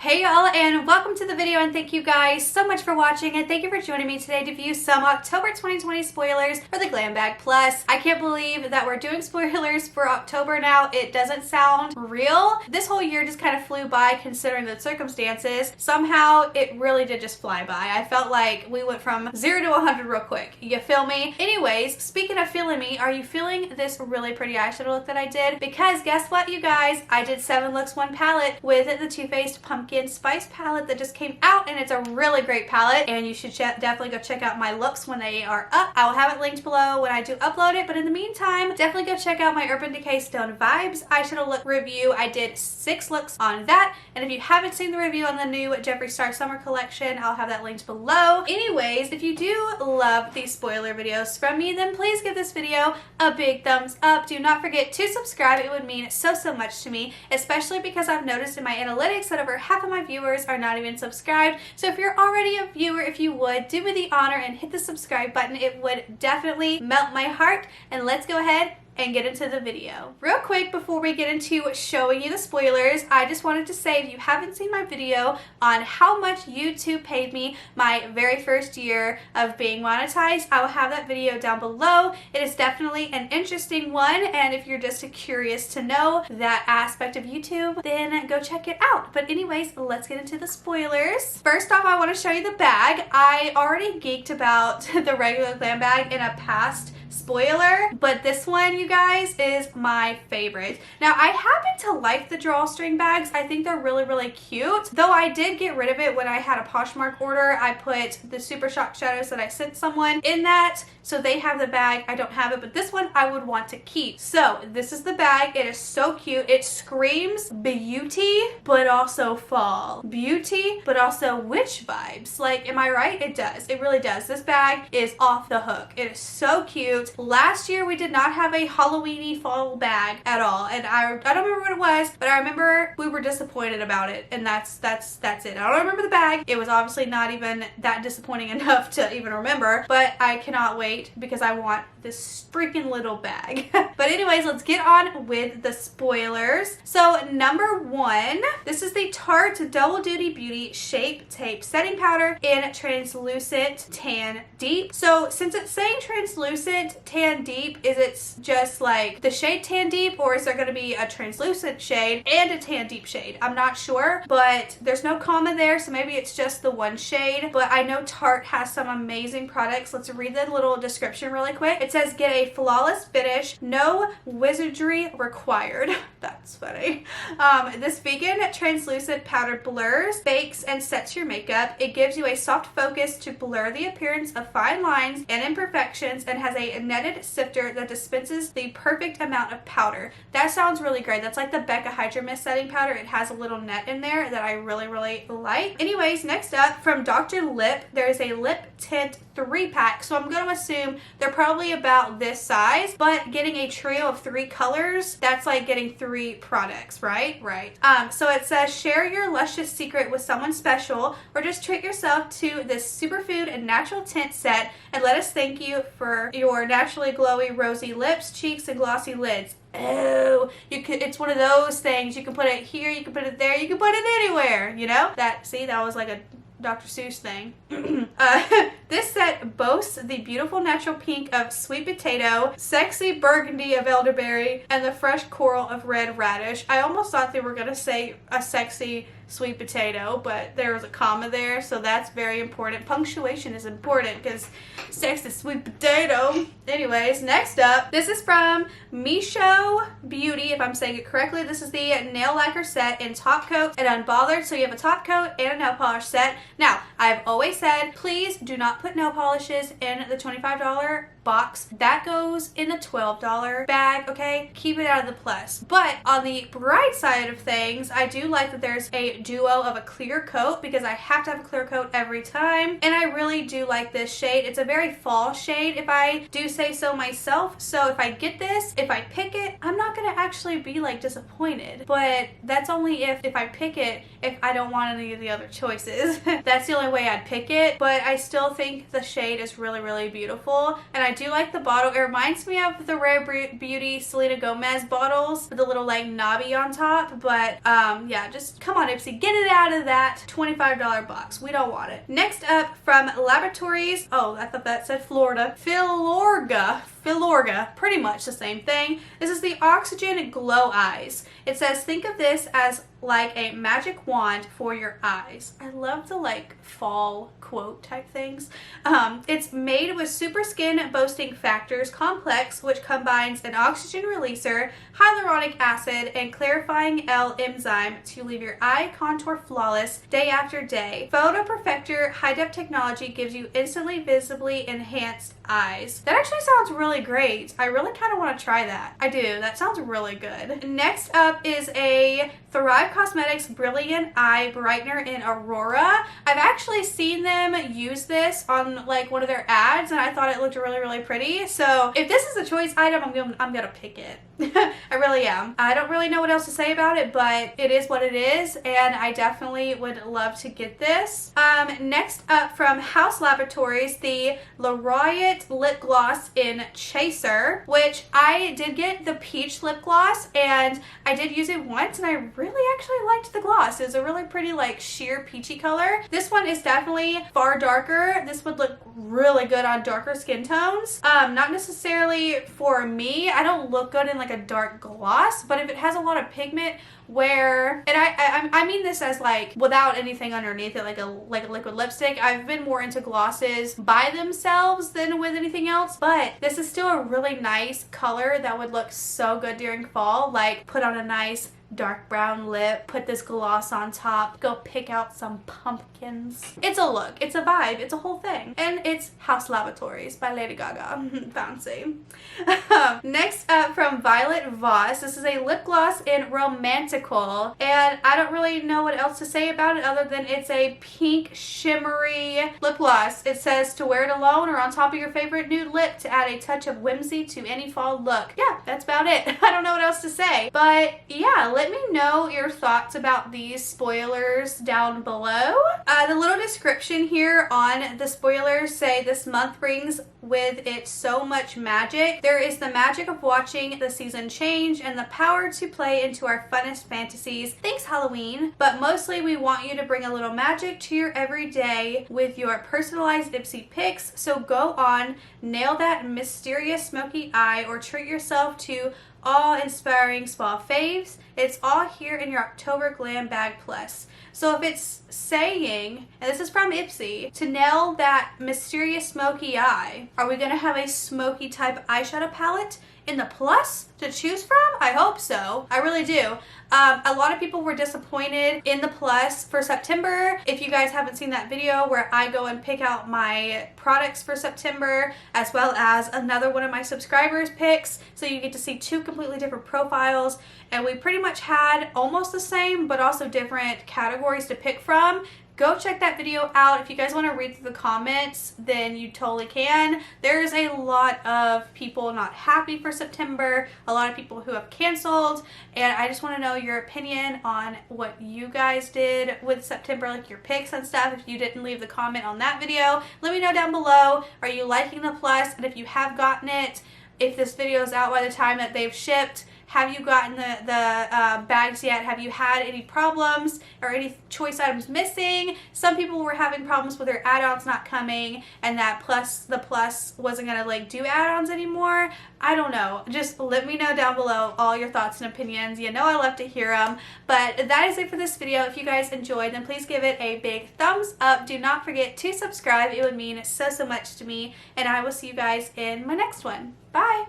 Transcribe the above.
Hey y'all, and welcome to the video, and thank you guys so much for watching, and thank you for joining me today to view some October 2020 spoilers for the GLAM Bag Plus. I can't believe that we're doing spoilers for October now. It doesn't sound real. This whole year just kind of flew by considering the circumstances. Somehow it really did just fly by. I felt like we went from 0 to 100 real quick. You feel me? Anyways, speaking of feeling me, are you feeling this really pretty eyeshadow look that I did? Because guess what, you guys? I did 7 looks, 1 palette with the Too Faced Pumpkin Spice palette that just came out, and it's a really great palette, and you should definitely go check out my looks when they are up. I will have it linked below when I do upload it, but in the meantime, definitely go check out my Urban Decay Stone Vibes eyeshadow look review. I did 6 looks on that, and if you haven't seen the review on the new Jeffree Star Summer Collection, I'll have that linked below. Anyways, if you do love these spoiler videos from me, then please give this video a big thumbs up. Do not forget to subscribe. It would mean so much to me, especially because I've noticed in my analytics that over half of my viewers are not even subscribed. So if you're already a viewer, if you would, do me the honor and hit the subscribe button. It would definitely melt my heart. And let's go ahead and get into the video. Real quick before we get into showing you the spoilers, I just wanted to say, if you haven't seen my video on how much YouTube paid me my very first year of being monetized, I will have that video down below. It is definitely an interesting one, and if you're just curious to know that aspect of YouTube, then go check it out. But anyways, let's get into the spoilers. First off, I want to show you the bag. I already geeked about the regular GLAM bag in a past spoiler, but this one, you guys, is my favorite. Now, I happen to like the drawstring bags. I think they're really cute, though I did get rid of it when I had a Poshmark order. I put the Super Shock shadows that I sent someone in that, so they have the bag. I don't have it, but this one I would want to keep. So this is the bag. It is so cute. It screams beauty, but also fall. Beauty, but also witch vibes. Like, am I right? It does. It really does. This bag is off the hook. It is so cute. Last year we did not have a Halloween-y fall bag at all, and I don't remember what it was, but I remember we were disappointed about it, and that's it. I don't remember the bag. It was obviously not even that disappointing enough to even remember, but I cannot wait because I want this freaking little bag. But anyways, let's get on with the spoilers. So number 1, this is the Tarte Double Duty Beauty Shape Tape Setting Powder in Translucent Tan Deep. So since it's saying translucent tan deep, is it just like the shade tan deep, or is there going to be a translucent shade and a tan deep shade? I'm not sure, but there's no comma there, so maybe it's just the one shade. But I know Tarte has some amazing products. Let's read the little description really quick. It says, get a flawless finish, no wizardry required. That's funny. This vegan translucent powder blurs, bakes, and sets your makeup. It gives you a soft focus to blur the appearance of fine lines and imperfections, and has a netted sifter that dispenses the perfect amount of powder. That sounds really great. That's like the Becca Hydro Mist setting powder. It has a little net in there that I really like. Anyways, next up from Dr. Lip, there is a lip tint 3-pack. So I'm going to assume they're probably about this size, but getting a trio of 3 colors, that's like getting 3 products, right? Right. So it says, share your luscious secret with someone special, or just treat yourself to this superfood and natural tint set, and let us thank you for your naturally glowy rosy lips, cheeks, and glossy lids. Oh, it's one of those things. You can put it here, you can put it there, you can put it anywhere, you know? That was like a Dr. Seuss thing. This set boasts the beautiful natural pink of sweet potato, sexy burgundy of elderberry, and the fresh coral of red radish. I almost thought they were going to say a sexy sweet potato, but there was a comma there, so that's very important. Punctuation is important because sexy sweet potato. Anyways, next up, this is from Misho Beauty, if I'm saying it correctly. This is the nail lacquer set in top coat and unbothered. So you have a top coat and a nail polish set. Now, I've always said, please do not put nail polishes in the $25 box. That goes in the $12 bag, okay? Keep it out of the plus. But on the bright side of things, I do like that there's a duo of a clear coat, because I have to have a clear coat every time, and I really do like this shade. It's a very fall shade, if I do say so myself. So if I get this, if I pick it, I'm not gonna actually be like disappointed, but that's only if I pick it, if I don't want any of the other choices. That's the only way I'd pick it, but I still think the shade is really beautiful, and I do like the bottle. It reminds me of the Rare Beauty Selena Gomez bottles with the little like knobby on top, but yeah, just come on Ipsy, get it out of that $25 box. We don't want it. Next up from Laboratories, oh, I thought that said Florida. Filorga, pretty much the same thing. This is the Oxygen Glow Eyes. It says, think of this as like a magic wand for your eyes. I love the like fall quote type things. It's made with super skin boosting factors complex, which combines an oxygen releaser, hyaluronic acid, and clarifying L enzyme to leave your eye contour flawless day after day. Photo Perfector high-def technology gives you instantly visibly enhanced eyes. That actually sounds really great. I really kind of want to try that. I do. That sounds really good. Next up is a Thrive Cosmetics Brilliant Eye Brightener in Aurora. I've actually seen them use this on like one of their ads, and I thought it looked really, really pretty. So if this is a choice item, I'm gonna pick it. I really am. I don't really know what else to say about it, but it is what it is, and I definitely would love to get this. Next up from House Laboratories, the L'Oreal Lip Gloss in Chaser, which I did get the peach lip gloss, and I did use it once, and I really actually liked the gloss. It was a really pretty like sheer peachy color. This one is definitely far darker. This would look really good on darker skin tones. Not necessarily for me. I don't look good in like a dark gloss, but if it has a lot of pigment where, and I mean this as like without anything underneath it, like a liquid lipstick. I've been more into glosses by themselves than with anything else, but this is still a really nice color that would look so good during fall. Like put on a nice dark brown lip, put this gloss on top, go pick out some pumpkins. It's a look, it's a vibe, it's a whole thing. And it's House Laboratories by Lady Gaga. Fancy. Next up from Violet Voss, this is a lip gloss in Romantical, and I don't really know what else to say about it other than it's a pink shimmery lip gloss. It says to wear it alone or on top of your favorite nude lip to add a touch of whimsy to any fall look. Yeah, that's about it. I don't know what else to say, but yeah, let me know your thoughts about these spoilers down below. The little description here on the spoilers say this month brings with it so much magic. There is the magic of watching the season change and the power to play into our funnest fantasies. Thanks, Halloween. But mostly we want you to bring a little magic to your everyday with your personalized Ipsy picks. So go on, nail that mysterious smoky eye, or treat yourself to awe-inspiring spa faves. It's all here in your October Glam Bag Plus. So if it's saying, and this is from Ipsy, to nail that mysterious smoky eye, are we going to have a smoky type eyeshadow palette in the Plus to choose from? I hope so. I really do. A lot of people were disappointed in the Plus for September. If you guys haven't seen that video where I go and pick out my products for September, as well as another one of my subscribers picks, so you get to see two completely different profiles, and we pretty much had almost the same but also different categories to pick from. Go check that video out. If you guys want to read through the comments, then you totally can. There's a lot of people not happy for September, a lot of people who have canceled, and I just want to know your opinion on what you guys did with September, like your picks and stuff. If you didn't leave the comment on that video, let me know down below. Are you liking the Plus? And if you have gotten it, if this video is out by the time that they've shipped, have you gotten the bags yet? Have you had any problems or any choice items missing? Some people were having problems with their add-ons not coming, and that the Plus wasn't gonna like do add-ons anymore. I don't know. Just let me know down below all your thoughts and opinions. You know I love to hear them. But that is it for this video. If you guys enjoyed, then please give it a big thumbs up. Do not forget to subscribe. It would mean so much to me, and I will see you guys in my next one. Bye!